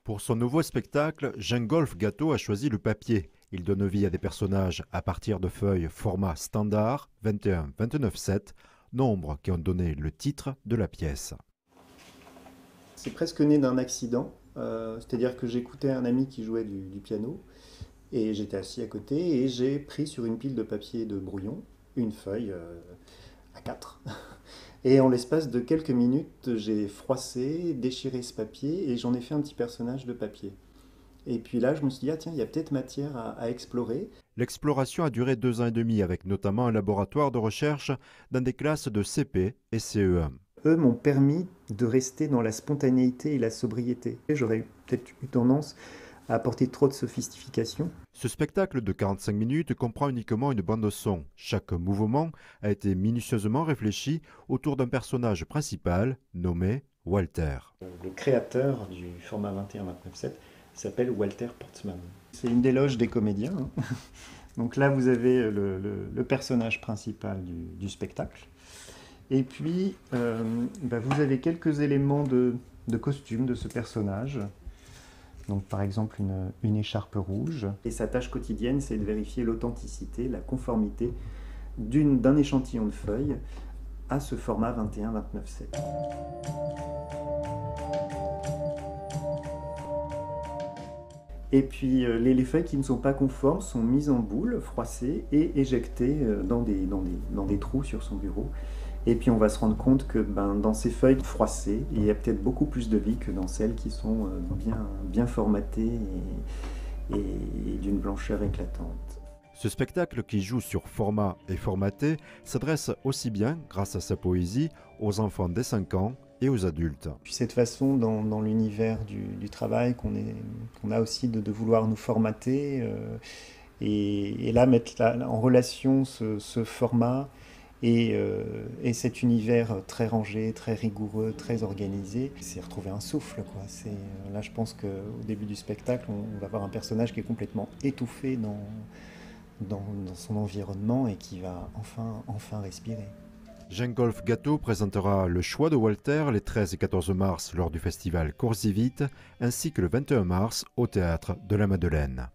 Pour son nouveau spectacle, Gengolf Gâteau a choisi le papier. Il donne vie à des personnages à partir de feuilles format standard 21-29-7, nombres qui ont donné le titre de la pièce. C'est presque né d'un accident, c'est-à-dire que j'écoutais un ami qui jouait du piano et j'étais assis à côté et j'ai pris sur une pile de papier de brouillon une feuille A4. Et en l'espace de quelques minutes, j'ai froissé, déchiré ce papier et j'en ai fait un petit personnage de papier. Et puis là, je me suis dit, ah tiens, il y a peut-être matière à explorer. L'exploration a duré 2 ans et demi avec notamment un laboratoire de recherche dans des classes de CP et CE1. Eux m'ont permis de rester dans la spontanéité et la sobriété. J'aurais peut-être eu tendance à apporter trop de sophistication. Ce spectacle de 45 minutes comprend uniquement une bande-son. Chaque mouvement a été minutieusement réfléchi autour d'un personnage principal nommé Walter. Le créateur du format 21-29-7 s'appelle Walter Portzmann. C'est une des loges des comédiens. Donc là, vous avez le personnage principal du spectacle. Et puis, vous avez quelques éléments de costume de ce personnage. Donc, par exemple, une écharpe rouge. Et sa tâche quotidienne, c'est de vérifier l'authenticité, la conformité d'un échantillon de feuilles à ce format 21-29-7. Et puis les feuilles qui ne sont pas conformes sont mises en boule, froissées et éjectées dans des trous sur son bureau. Et puis on va se rendre compte que dans ces feuilles froissées, il y a peut-être beaucoup plus de vie que dans celles qui sont bien formatées et d'une blancheur éclatante. Ce spectacle, qui joue sur format et formaté, s'adresse aussi bien, grâce à sa poésie, aux enfants dès 5 ans et aux adultes. Puis cette façon dans l'univers du travail qu'on a aussi de vouloir nous formater et là mettre en relation ce format et cet univers très rangé, très rigoureux, très organisé, c'est retrouver un souffle, quoi. Là je pense qu'au début du spectacle on va avoir un personnage qui est complètement étouffé dans son environnement et qui va enfin respirer. Gengolf Gâteau présentera le choix de Walter les 13 et 14 mars lors du festival Cours-y-Vite ainsi que le 21 mars au Théâtre de la Madeleine.